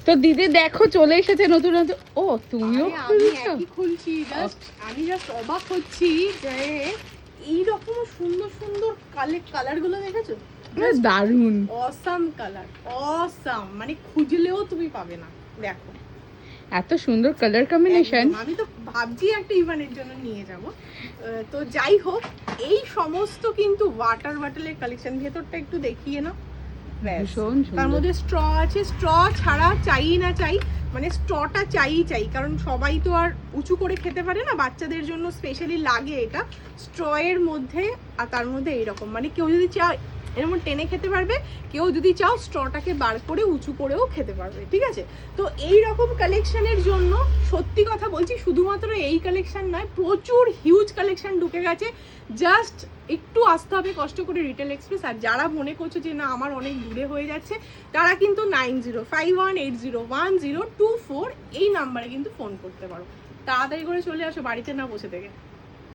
তো দিদি দেখো চলে এসেছে নতুন নতুন। ও তুমিও খুলছি, আমি জাস্ট অবাক হচ্ছি যে এইরকম সুন্দর সুন্দর কালার গুলো দেখেছো? দারুন, অসাম কালার, অসাম, মানে খুঁজলেও তুমি পাবে না। দেখো এত সুন্দর কালার কম্বিনেশন। আমি তো ভাবছি একটা ইভেন্টের জন্য নিয়ে যাব। তো যাই হোক, এই সমস্ত কিন্তু ওয়াটার বটলের কালেকশন। ভেতরটা একটু দেখিয়ে নাও। তার মধ্যে স্ট্র আছে, স্ট্র ছাড়া চাই না চাই, মানে স্ট্রটা চাই, কারণ সবাই তো আর উঁচু করে খেতে পারে না, বাচ্চাদের জন্য স্পেশালি লাগে এটা স্ট্র এর মধ্যে। আর তার মধ্যে এইরকম, মানে কেউ যদি চায় এরকম টেনে খেতে পারবে, কেউ যদি চাও স্ট্রটাকে বার করে উঁচু করেও খেতে পারবে, ঠিক আছে? তো এই রকম কালেকশনের জন্য সত্যি কথা বলছি, শুধুমাত্র এই কালেকশন নয়, প্রচুর হিউজ কালেকশন ঢুকে গেছে। জাস্ট একটু আসতে হবে কষ্ট করে রিটেল এক্সপ্রেস। আর যারা মনে করছো যে না আমার অনেক দূরে হয়ে যাচ্ছে, তারা কিন্তু 9051801024 এই নাম্বারে কিন্তু ফোন করতে পারো। তাড়াতাড়ি করে চলে আসো, বাড়িতে না বসে থেকে।